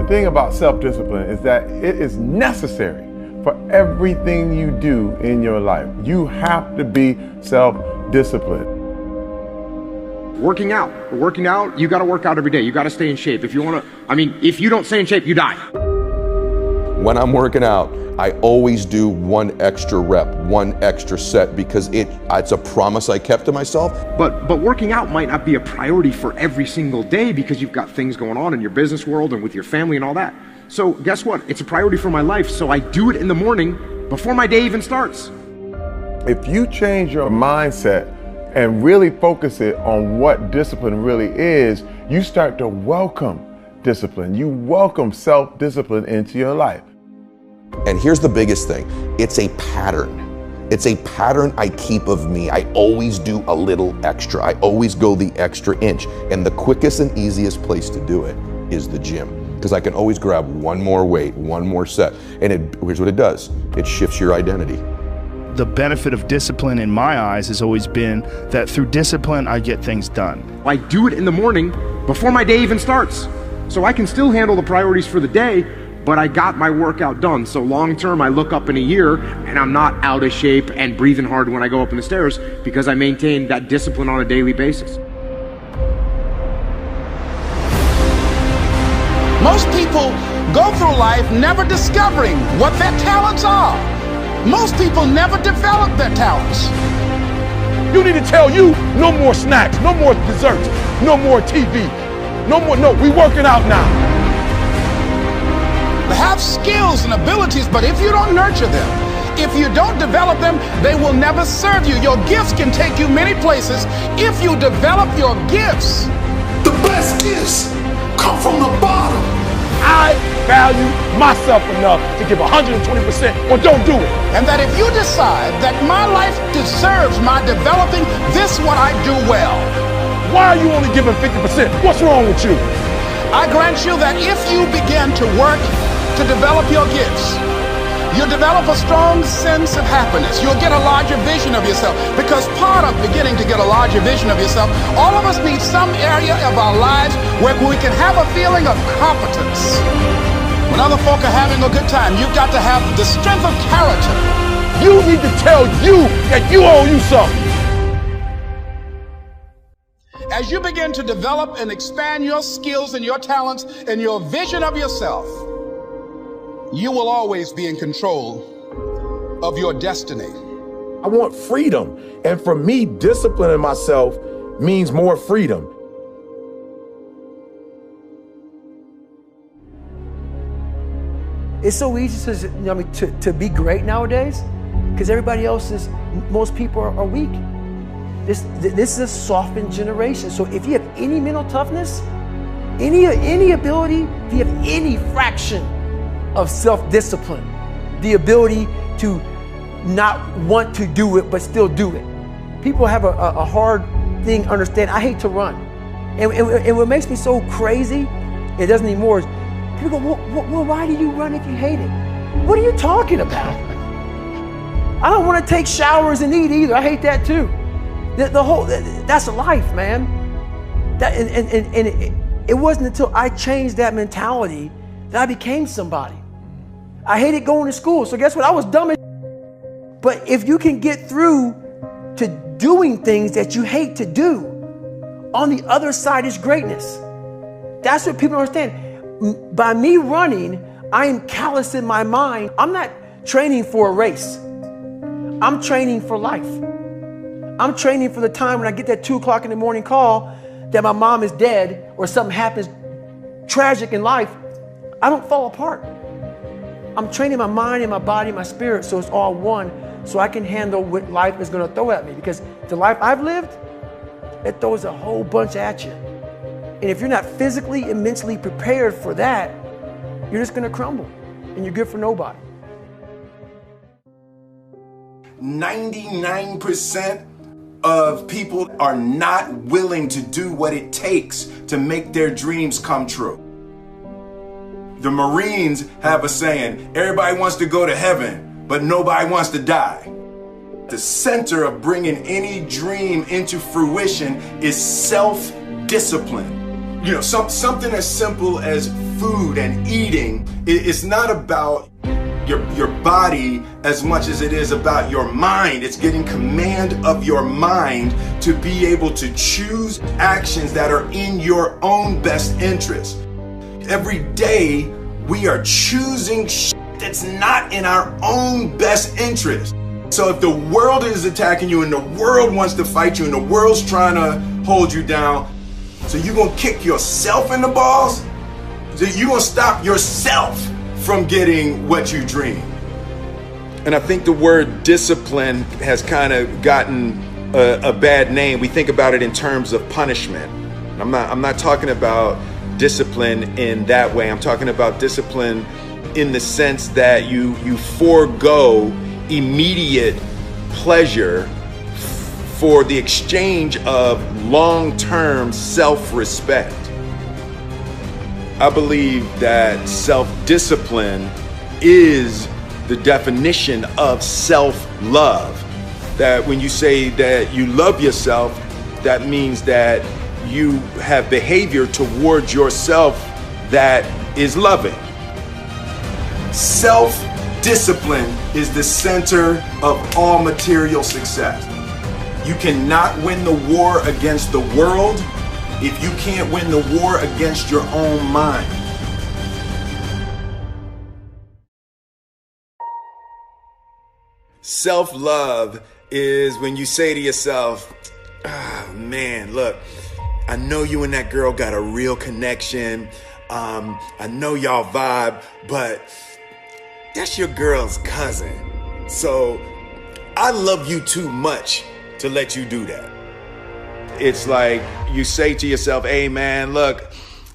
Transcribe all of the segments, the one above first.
thing about self-discipline is that it is necessary for everything you do in your life. You have to be self-disciplined. Working out, you got to work out every day. You got to stay in shape. If you don't stay in shape, you die. When I'm working out, I always do one extra rep, one extra set, because it's a promise I kept to myself. But working out might not be a priority for every single day because you've got things going on in your business world and with your family and all that. So guess what? It's a priority for my life, so I do it in the morning before my day even starts. If you change your mindset and really focus it on what discipline really is, you start to welcome discipline. You welcome self-discipline into your life. And here's the biggest thing. It's a pattern. It's a pattern I keep of me. I always do a little extra. I always go the extra inch. And the quickest and easiest place to do it is the gym, because I can always grab one more weight, one more set. And here's what it does. It shifts your identity. The benefit of discipline in my eyes has always been that through discipline, I get things done. I do it in the morning before my day even starts. So I can still handle the priorities for the day, but I got my workout done. So long term, I look up in a year and I'm not out of shape and breathing hard when I go up in the stairs because I maintain that discipline on a daily basis. Most people go through life never discovering what their talents are. Most people never develop their talents. You need to tell you, no more snacks, no more desserts, no more TV, no, we working out now. They have skills and abilities, but if you don't nurture them, if you don't develop them, they will never serve you. Your gifts can take you many places if you develop your gifts. The best gifts come from the bottom. I value myself enough to give 120% or don't do it. And that if you decide that my life deserves my developing this what I do well. Why are you only giving 50%? What's wrong with you? I grant you that if you begin to work to develop your gifts, you'll develop a strong sense of happiness. You'll get a larger vision of yourself, because part of beginning to get a larger vision of yourself, all of us need some area of our lives where we can have a feeling of competence. When other folk are having a good time, you've got to have the strength of character. You need to tell you that you owe you something. As you begin to develop and expand your skills and your talents and your vision of yourself, you will always be in control of your destiny. I want freedom. And for me, disciplining myself means more freedom. It's so easy to be great nowadays because most people are weak. This is a softened generation. So if you have any mental toughness, any ability, if you have any fraction of self-discipline, the ability to not want to do it but still do it. People have a hard thing understand. I hate to run. And what makes me so crazy, it doesn't anymore, is people go, well, why do you run if you hate it? What are you talking about? I don't want to take showers and eat either. I hate that too. That's life, man. It wasn't until I changed that mentality that I became somebody. I hated going to school, so guess what? I was dumb as shit. But if you can get through to doing things that you hate to do, on the other side is greatness. That's what people don't understand. By me running, I am callous in my mind. I'm not training for a race. I'm training for life. I'm training for the time when I get that 2 o'clock in the morning call that my mom is dead or something happens tragic in life. I don't fall apart. I'm training my mind and my body and my spirit so it's all one, so I can handle what life is going to throw at me. Because the life I've lived, it throws a whole bunch at you. And if you're not physically and mentally prepared for that, you're just going to crumble and you're good for nobody. 99% of people are not willing to do what it takes to make their dreams come true. The Marines have a saying, everybody wants to go to heaven, but nobody wants to die. The center of bringing any dream into fruition is self-discipline. You know, something as simple as food and eating, it's not about your body as much as it is about your mind. It's getting command of your mind to be able to choose actions that are in your own best interest. Every day we are choosing that's not in our own best interest. So if the world is attacking you and the world wants to fight you and the world's trying to hold you down, so you're gonna kick yourself in the balls? So you're gonna stop yourself from getting what you dream. And I think the word discipline has kind of gotten a bad name. We think about it in terms of punishment. I'm not talking about discipline in that way. I'm talking about discipline in the sense that you forego immediate pleasure for the exchange of long-term self-respect. I believe that self-discipline is the definition of self-love. That when you say that you love yourself, that means that you have behavior towards yourself that is loving. Self-discipline is the center of all material success. You cannot win the war against the world if you can't win the war against your own mind. Self-love is when you say to yourself, oh man, look, I know you and that girl got a real connection. I know y'all vibe, but that's your girl's cousin. So I love you too much to let you do that. It's like you say to yourself, hey man, look,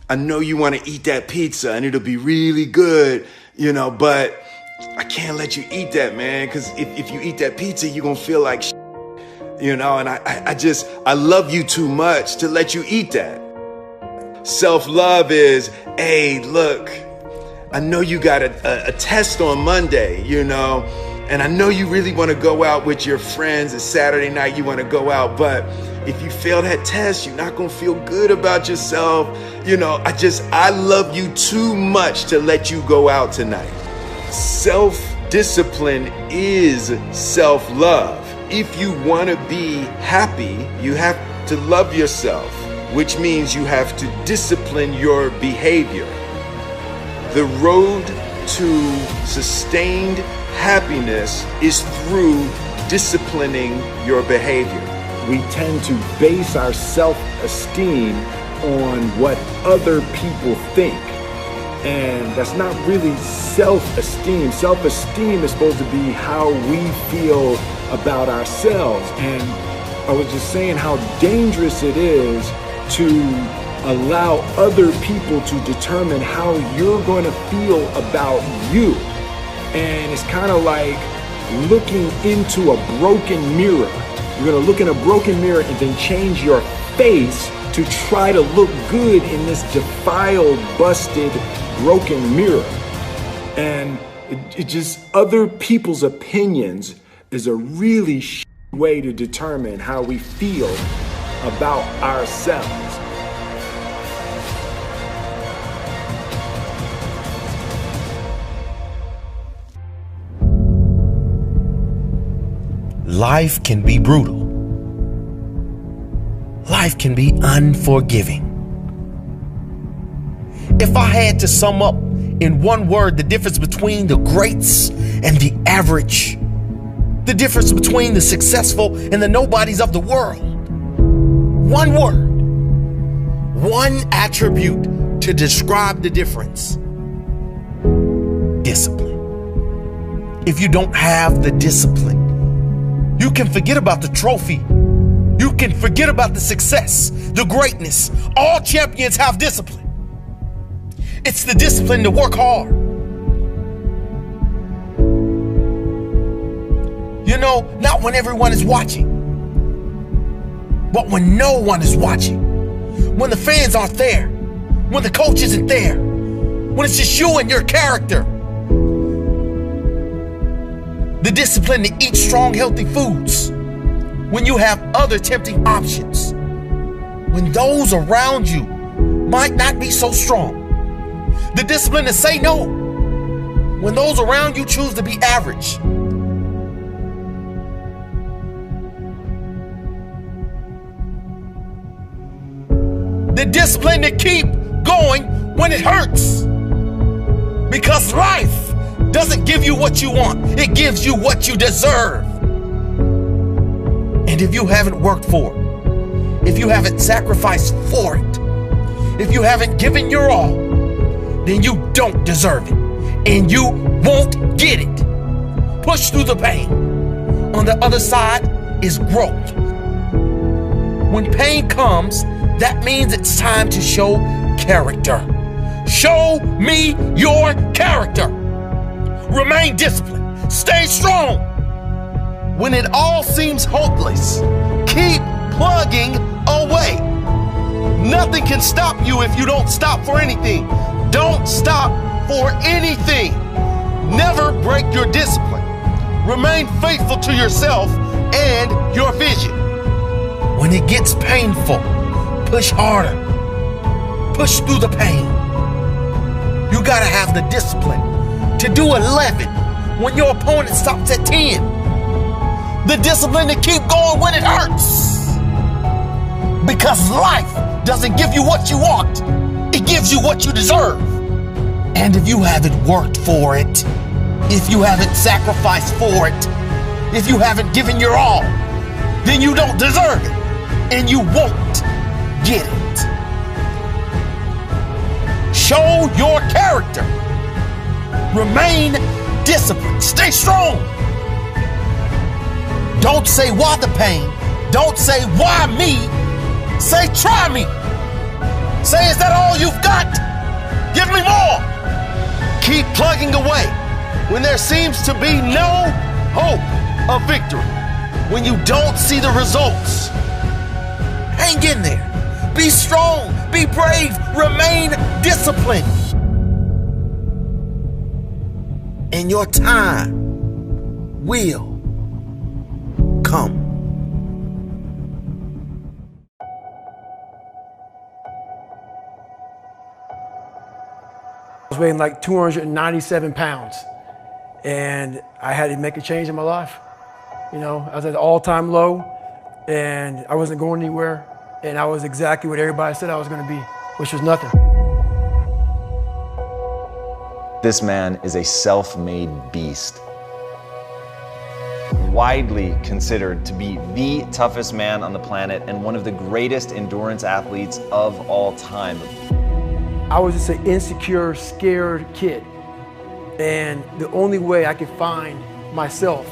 I know you want to eat that pizza and it'll be really good, but I can't let you eat that, man, because if you eat that pizza, you're going to feel like shit, and I love you too much to let you eat that. Self-love is, hey, look, I know you got a test on Monday, and I know you really want to go out with your friends. It's Saturday night, you want to go out, but if you fail that test, you're not going to feel good about yourself. I love you too much to let you go out tonight. Self-discipline is self-love. If you want to be happy, you have to love yourself, which means you have to discipline your behavior. The road to sustained happiness is through disciplining your behavior. We tend to base our self-esteem on what other people think. And that's not really self-esteem. Self-esteem is supposed to be how we feel about ourselves. And I was just saying how dangerous it is to allow other people to determine how you're going to feel about you. And it's kind of like looking into a broken mirror. You're going to look in a broken mirror and then change your face to try to look good in this defiled, busted, broken mirror. And it just, other people's opinions is a really way to determine how we feel about ourselves. Life can be brutal. Life can be unforgiving. If I had to sum up in one word the difference between the greats and the average, the difference between the successful and the nobodies of the world, one word, one attribute to describe the difference: discipline. If you don't have the discipline, you can forget about the trophy. You can forget about the success, the greatness. All champions have discipline. It's the discipline to work hard. Not when everyone is watching, but when no one is watching. When the fans aren't there. When the coach isn't there. When it's just you and your character. The discipline to eat strong, healthy foods when you have other tempting options. When those around you might not be so strong. The discipline to say no when those around you choose to be average. The discipline to keep going when it hurts. Because life doesn't give you what you want, it gives you what you deserve. And if you haven't worked for it, if you haven't sacrificed for it, if you haven't given your all, then you don't deserve it, and you won't get it. Push through the pain. On the other side is growth. When pain comes, that means it's time to show character. Show me your character. Remain disciplined. Stay strong. When it all seems hopeless, keep plugging away. Nothing can stop you if you don't stop for anything. Don't stop for anything. Never break your discipline. Remain faithful to yourself and your vision. When it gets painful, push harder. Push through the pain. You gotta have the discipline to do 11 when your opponent stops at 10. The discipline to keep going when it hurts. Because life doesn't give you what you want. It gives you what you deserve. And if you haven't worked for it, if you haven't sacrificed for it, if you haven't given your all, then you don't deserve it. And you won't get it. Show your character. Remain disciplined. Stay strong. Don't say why the pain. Don't say why me. Say try me. Say, is that all you've got? Give me more. Keep plugging away when there seems to be no hope of victory. When you don't see the results, hang in there. Be strong. Be brave. Remain disciplined. And your time will come. I was weighing like 297 pounds, and I had to make a change in my life. You know, I was at an all-time low, and I wasn't going anywhere, and I was exactly what everybody said I was going to be, which was nothing. This man is a self-made beast. Widely considered to be the toughest man on the planet and one of the greatest endurance athletes of all time. I was just an insecure, scared kid. And the only way I could find myself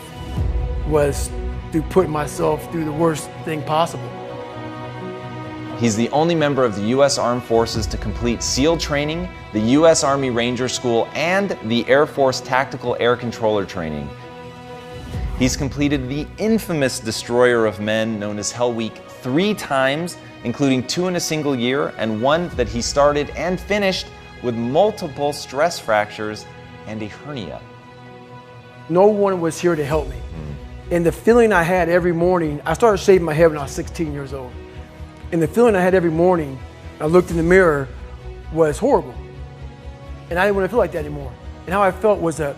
was to put myself through the worst thing possible. He's the only member of the U.S. Armed Forces to complete SEAL training, the U.S. Army Ranger School, and the Air Force Tactical Air Controller training. He's completed the infamous Destroyer of Men, known as Hell Week, 3 times, including 2 in a single year, and 1 that he started and finished with multiple stress fractures and a hernia. No one was here to help me. And the feeling I had every morning, I started shaving my head when I was 16 years old. And the feeling I had every morning, I looked in the mirror, was horrible. And I didn't want to feel like that anymore. And how I felt was a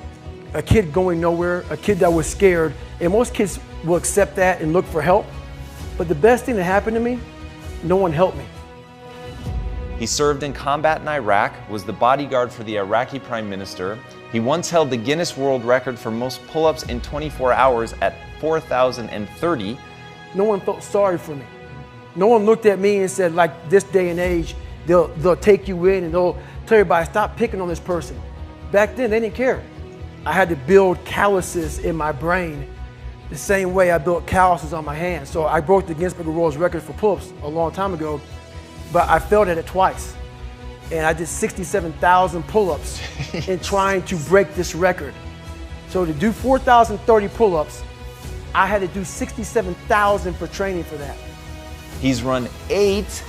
kid going nowhere, a kid that was scared. And most kids will accept that and look for help. But the best thing that happened to me, no one helped me. He served in combat in Iraq, was the bodyguard for the Iraqi Prime Minister. He once held the Guinness World Record for most pull-ups in 24 hours at 4,030. No one felt sorry for me. No one looked at me and said, like this day and age, they'll take you in and they'll tell everybody, stop picking on this person. Back then, they didn't care. I had to build calluses in my brain the same way I built calluses on my hands. So I broke the Guinness Book of World Records for pull-ups a long time ago, but I failed at it twice. And I did 67,000 pull-ups in trying to break this record. So to do 4,030 pull-ups, I had to do 67,000 for training for that. He's run 8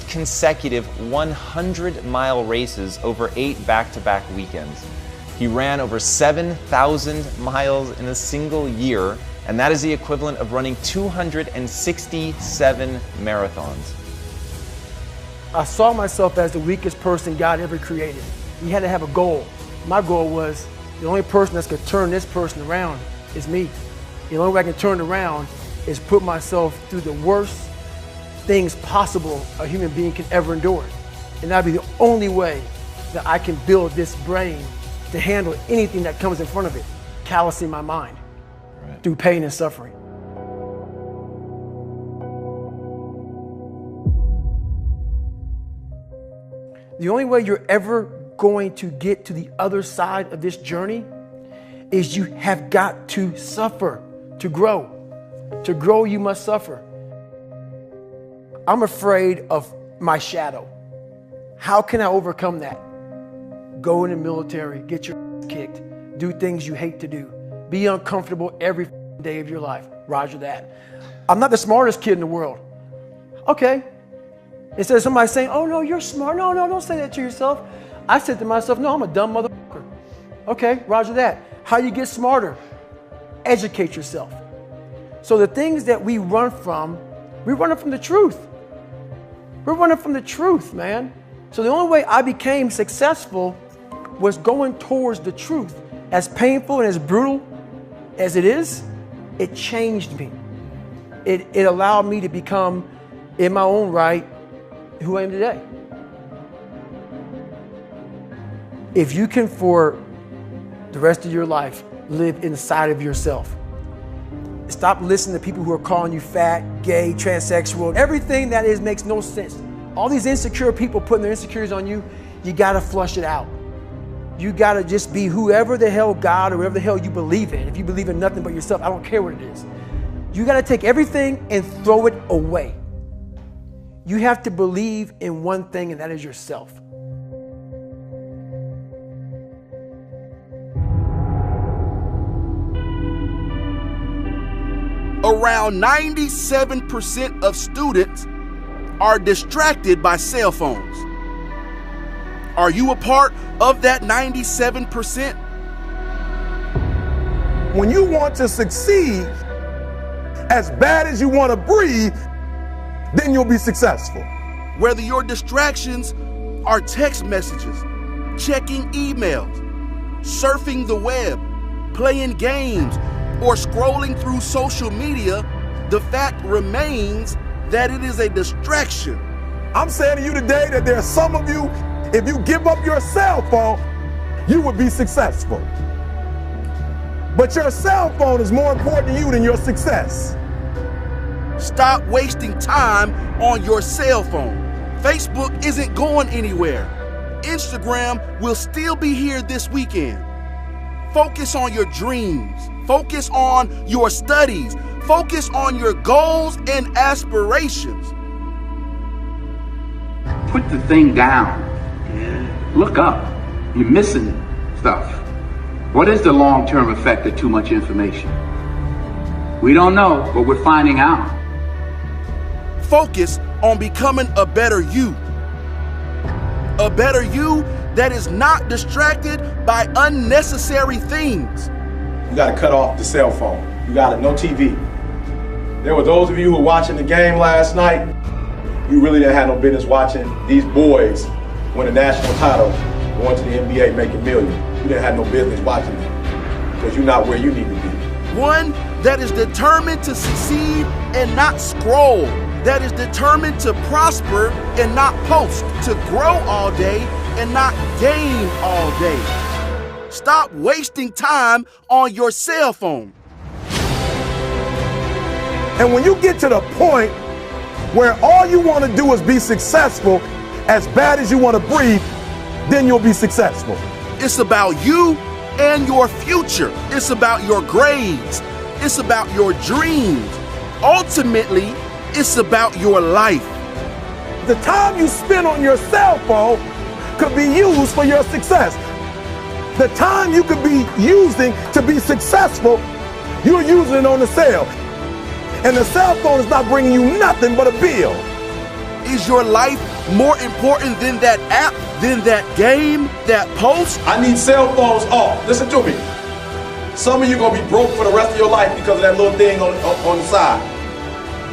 consecutive 100-mile races over 8 back-to-back weekends. He ran over 7,000 miles in a single year, and that is the equivalent of running 267 marathons. I saw myself as the weakest person God ever created. You had to have a goal. My goal was the only person that's gonna turn this person around is me. The only way I can turn it around is put myself through the worst things possible a human being can ever endure. And that'd be the only way that I can build this brain to handle anything that comes in front of it, callousing my mind through pain and suffering. The only way you're ever going to get to the other side of this journey is you have got to suffer to grow. To grow, you must suffer. I'm afraid of my shadow. How can I overcome that? Go in the military, get your kicked, do things you hate to do, be uncomfortable every day of your life. Roger that. I'm not the smartest kid in the world. Okay. Instead of somebody saying, oh no, you're smart. No, don't say that to yourself. I said to myself, no, I'm a dumb motherfucker. Okay, roger that. How you get smarter? Educate yourself. So the things that we run from the truth. We're running from the truth, man. So the only way I became successful was going towards the truth. As painful and as brutal as it is, it changed me. It allowed me to become, in my own right, who I am today. If you can, for the rest of your life, live inside of yourself, stop listening to people who are calling you fat, gay, transsexual. Everything that is makes no sense. All these insecure people putting their insecurities on you, you gotta flush it out. You gotta just be whoever the hell God or whatever the hell you believe in. If you believe in nothing but yourself, I don't care what it is. You gotta take everything and throw it away. You have to believe in one thing, and that is yourself. Around 97% of students are distracted by cell phones. Are you a part of that 97%? When you want to succeed as bad as you want to breathe, then you'll be successful. Whether your distractions are text messages, checking emails, surfing the web, playing games, or scrolling through social media, the fact remains that it is a distraction. I'm saying to you today that there are some of you, if you give up your cell phone, you would be successful. But your cell phone is more important to you than your success. Stop wasting time on your cell phone. Facebook isn't going anywhere. Instagram will still be here this weekend. Focus on your dreams. Focus on your studies. Focus on your goals and aspirations. Put the thing down. Look up. You're missing stuff. What is the long-term effect of too much information? We don't know, but we're finding out. Focus on becoming a better you. A better you that is not distracted by unnecessary things. You gotta cut off the cell phone. You gotta, no TV. There were those of you who were watching the game last night, you really didn't have no business watching these boys win a national title, going to the NBA, making millions. You didn't have no business watching them because you're not where you need to be. One that is determined to succeed and not scroll. That is determined to prosper and not post. To grow all day and not gain all day. Stop wasting time on your cell phone. And when you get to the point where all you want to do is be successful, as bad as you want to breathe, then you'll be successful. It's about you and your future. It's about your grades. It's about your dreams. Ultimately, it's about your life. The time you spend on your cell phone could be used for your success. The time you could be using to be successful, you're using it on the cell. And the cell phone is not bringing you nothing but a bill. Is your life more important than that app, than that game, that post? I need cell phones off. Listen to me. Some of you gonna be broke for the rest of your life because of that little thing on the side.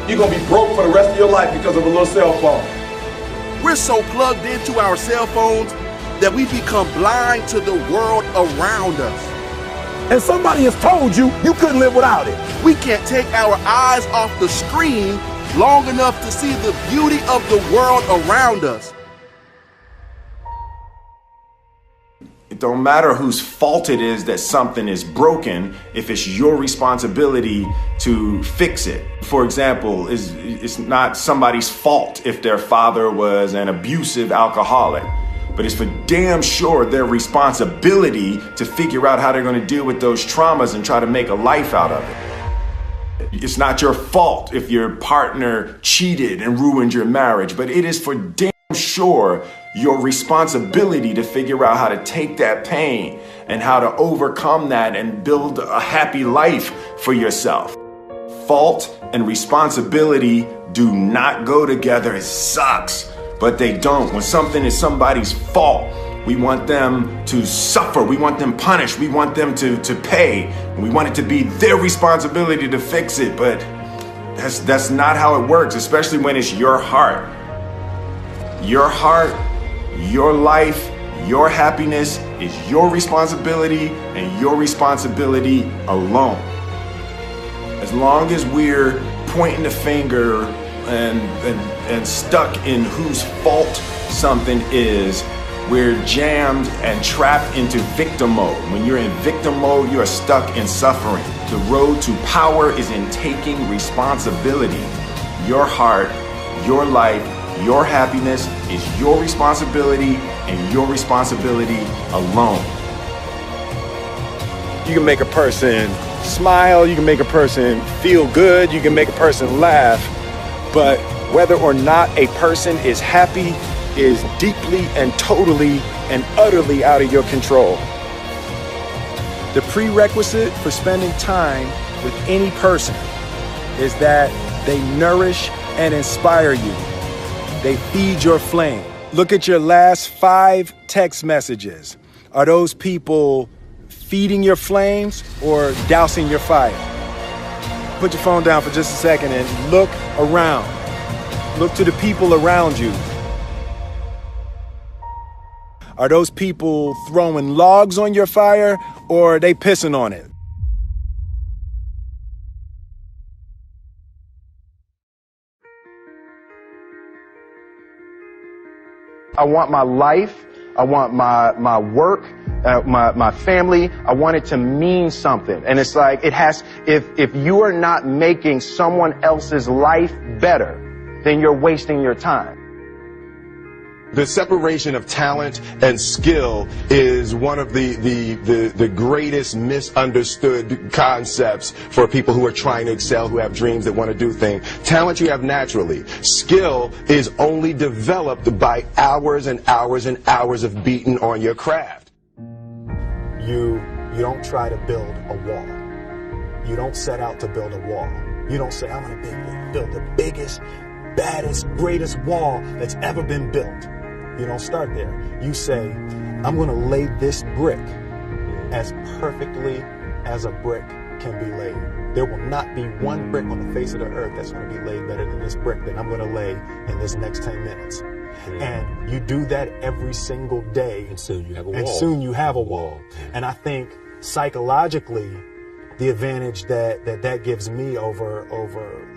You're gonna be broke for the rest of your life because of a little cell phone. We're so plugged into our cell phones, that we become blind to the world around us. And somebody has told you you couldn't live without it. We can't take our eyes off the screen long enough to see the beauty of the world around us. It don't matter whose fault it is that something is broken if it's your responsibility to fix it. For example, it's not somebody's fault if their father was an abusive alcoholic, but it's for damn sure their responsibility to figure out how they're going to deal with those traumas and try to make a life out of it. It's not your fault if your partner cheated and ruined your marriage, but it is for damn sure your responsibility to figure out how to take that pain and how to overcome that and build a happy life for yourself. Fault and responsibility do not go together. It sucks, but they don't. When something is somebody's fault, we want them to suffer. We want them punished. We want them to pay. And we want it to be their responsibility to fix it, but that's not how it works, especially when it's your heart. Your heart, your life, your happiness is your responsibility and your responsibility alone. As long as we're pointing the finger and stuck in whose fault something is, we're jammed and trapped into victim mode. When you're in victim mode, you are stuck in suffering. The road to power is in taking responsibility. Your heart, your life, your happiness is your responsibility and your responsibility alone. You can make a person smile, you can make a person feel good, you can make a person laugh, but whether or not a person is happy is deeply and totally and utterly out of your control. The prerequisite for spending time with any person is that they nourish and inspire you. They feed your flame. Look at your last 5 text messages. Are those people feeding your flames or dousing your fire? Put your phone down for just a second and look around. Look to the people around you. Are those people throwing logs on your fire or are they pissing on it? I want my life, I want my work, my family, I want it to mean something. And it's like, if you are not making someone else's life better, then you're wasting your time. The separation of talent and skill is one of the greatest misunderstood concepts for people who are trying to excel, who have dreams, that want to do things. Talent you have naturally. Skill is only developed by hours and hours and hours of beating on your craft. You don't try to build a wall. You don't set out to build a wall. You don't say, I'm going to build the biggest, baddest, greatest wall that's ever been built. You don't start there. You say, I'm going to lay this brick as perfectly as a brick can be laid. There will not be one brick on the face of the earth that's going to be laid better than this brick that I'm going to lay in this next 10 minutes. And you do that every single day. And soon you have a wall. And soon you have a wall. And I think psychologically, the advantage that gives me over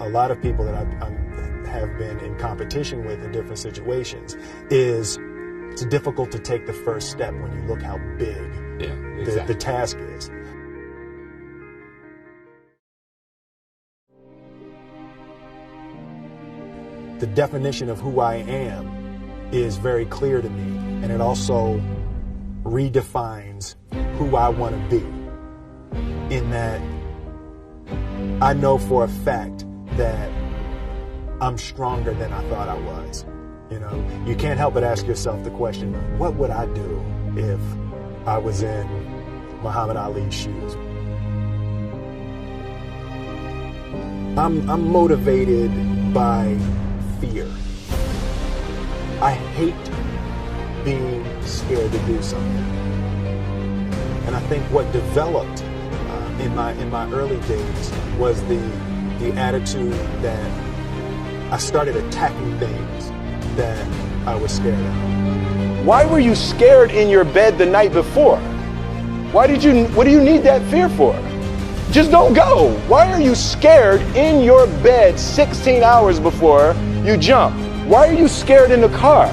a lot of people that I have been in competition with in different situations is it's difficult to take the first step when you look how big the task is. The definition of who I am is very clear to me, and it also redefines who I want to be, in that I know for a fact that I'm stronger than I thought I was. You know, you can't help but ask yourself the question, what would I do if I was in Muhammad Ali's shoes? I'm motivated by fear. I hate being scared to do something. And I think what developed in my early days was the attitude that I started attacking things that I was scared of. Why were you scared in your bed the night before? What do you need that fear for? Just don't go. Why are you scared in your bed 16 hours before you jump? Why are you scared in the car?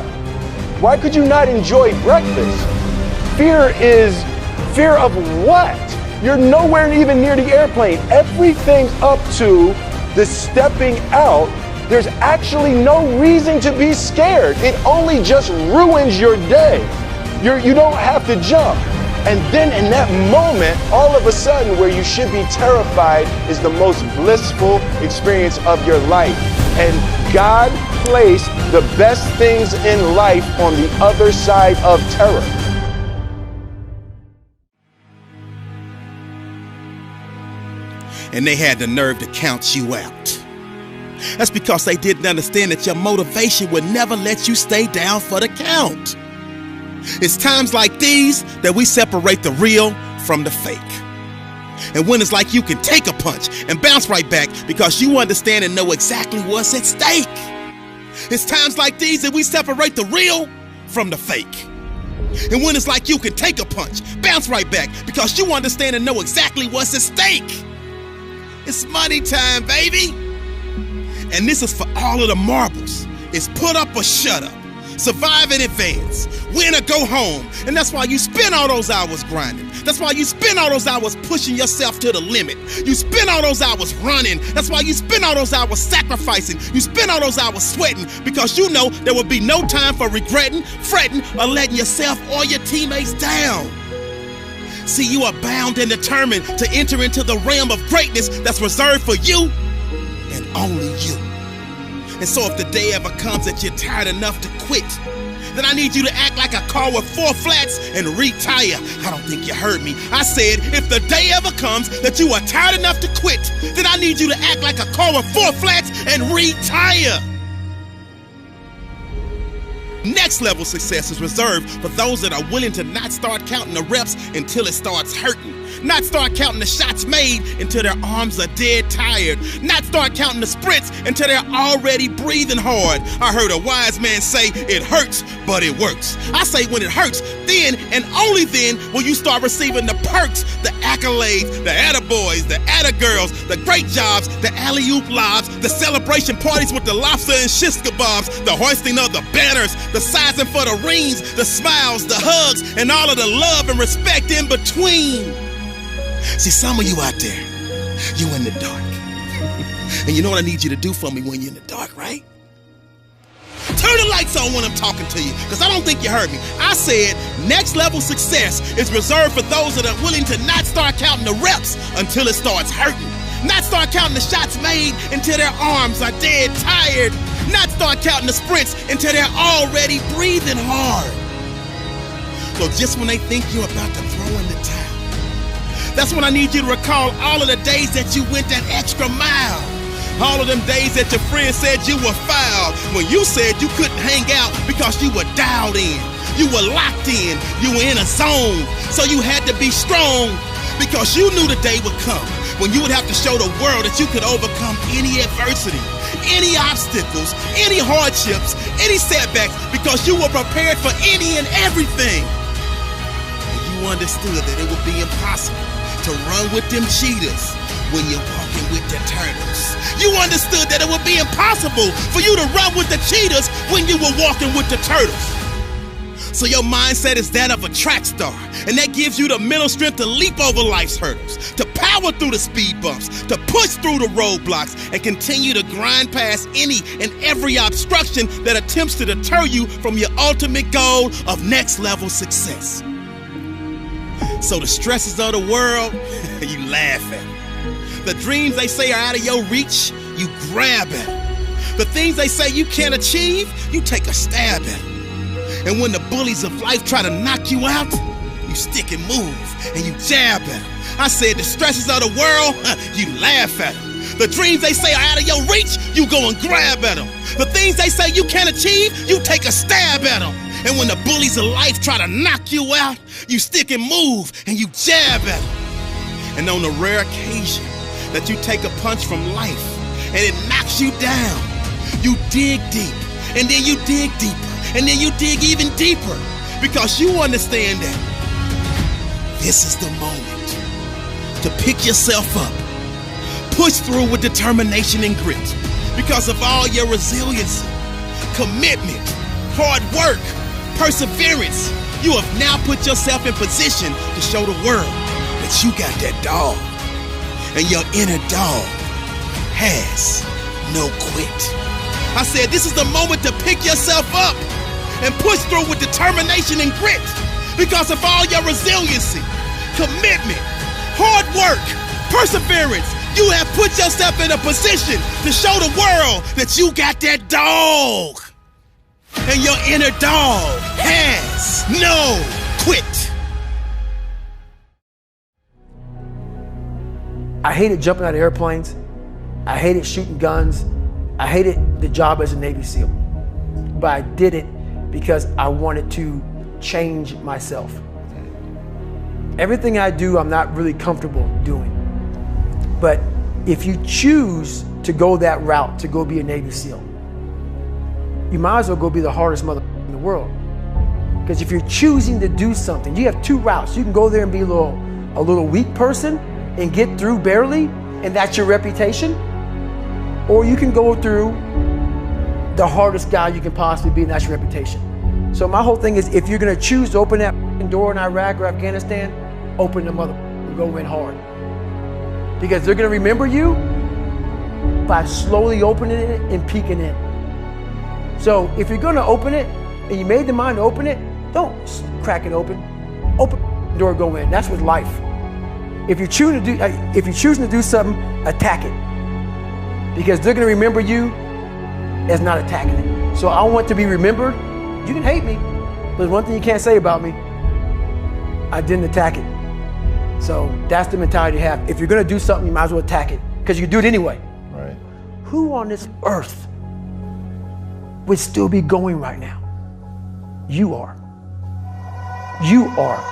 Why could you not enjoy breakfast? Fear of what? You're nowhere even near the airplane. Everything's up to the stepping out. There's actually no reason to be scared. It only just ruins your day. You don't have to jump. And then in that moment, all of a sudden, where you should be terrified is the most blissful experience of your life. And God placed the best things in life on the other side of terror. And they had the nerve to count you out. That's because they didn't understand that your motivation would never let you stay down for the count. It's times like these that we separate the real from the fake. And when it's like you can take a punch and bounce right back because you understand and know exactly what's at stake. It's times like these that we separate the real from the fake. And when it's like you can take a punch, bounce right back because you understand and know exactly what's at stake. It's money time, baby. And this is for all of the marbles. It's put up or shut up. Survive in advance. Win or go home. And that's why you spend all those hours grinding. That's why you spend all those hours pushing yourself to the limit. You spend all those hours running. That's why you spend all those hours sacrificing. You spend all those hours sweating because you know there will be no time for regretting, fretting, or letting yourself or your teammates down. See, you are bound and determined to enter into the realm of greatness that's reserved for you and only you. And so if the day ever comes that you're tired enough to quit, then I need you to act like a car with 4 flats and retire. I don't think you heard me. I said, if the day ever comes that you are tired enough to quit, then I need you to act like a car with 4 flats and retire. Next level success is reserved for those that are willing to not start counting the reps until it starts hurting. Not start counting the shots made until their arms are dead tired. Not start counting the sprints until they're already breathing hard. I heard a wise man say, it hurts, but it works. I say when it hurts, then and only then will you start receiving the perks, the accolades, the attaboys, the attagirls, the great jobs, the alley-oop lobs, the celebration parties with the lobster and shish kebabs, the hoisting of the banners, the sizing for the rings, the smiles, the hugs, and all of the love and respect in between. See, some of you out there, you in the dark. And you know what I need you to do for me when you're in the dark, right? Turn the lights on when I'm talking to you, because I don't think you heard me. I said next level success is reserved for those that are willing to not start counting the reps until it starts hurting. Not start counting the shots made until their arms are dead tired. Not start counting the sprints until they're already breathing hard. So just when they think you're about to throw in the towel, that's when I need you to recall all of the days that you went that extra mile. All of them days that your friends said you were foul, when you said you couldn't hang out because you were dialed in. You were locked in. You were in a zone. So you had to be strong because you knew the day would come when you would have to show the world that you could overcome any adversity, any obstacles, any hardships, any setbacks, because you were prepared for any and everything. And you understood that it would be impossible to run with them cheetahs when you're walking with the turtles. You understood that it would be impossible for you to run with the cheetahs when you were walking with the turtles. So your mindset is that of a track star, and that gives you the mental strength to leap over life's hurdles, to power through the speed bumps, to push through the roadblocks, and continue to grind past any and every obstruction that attempts to deter you from your ultimate goal of next level success. So the stresses of the world, you laugh at them. The dreams they say are out of your reach, you grab at them. The things they say you can't achieve, you take a stab at them. And when the bullies of life try to knock you out, you stick and move and you jab at them. I said the stresses of the world, you laugh at them. The dreams they say are out of your reach, you go and grab at them. The things they say you can't achieve, you take a stab at them. And when the bullies of life try to knock you out, you stick and move and you jab at them. And on the rare occasion that you take a punch from life and it knocks you down, you dig deep, and then you dig deeper, and then you dig even deeper. because you understand that this is the moment to pick yourself up, push through with determination and grit because of all your resilience, commitment, hard work, perseverance. You have now put yourself in position to show the world that you got that dog, and your inner dog has no quit. I said this is the moment to pick yourself up and push through with determination and grit because of all your resiliency, commitment, hard work, perseverance. You have put yourself in a position to show the world that you got that dog, and your inner dog has no quit. I hated jumping out of airplanes. I hated shooting guns. I hated the job as a Navy SEAL. But I did it because I wanted to change myself. Everything I do, I'm not really comfortable doing. But if you choose to go that route, to go be a Navy SEAL, you might as well go be the hardest mother in the world. Because if you're choosing to do something, you have two routes. You can go there and be a little weak person and get through barely, and that's your reputation. Or you can go through the hardest guy you can possibly be, and that's your reputation. So my whole thing is, if you're gonna choose to open that door in Iraq or Afghanistan, open the mother and go in hard. Because they're gonna remember you by slowly opening it and peeking in. So if you're gonna open it, and you made the mind to open it, don't crack it open. Open the door, go in. That's with life. If you're choosing to do something, attack it. Because they're gonna remember you as not attacking it. So I want to be remembered. You can hate me, but there's one thing you can't say about me. I didn't attack it. So that's the mentality to have. If you're gonna do something, you might as well attack it, because you can do it anyway. Right. Who on this earth would still be going right now? You are. You are.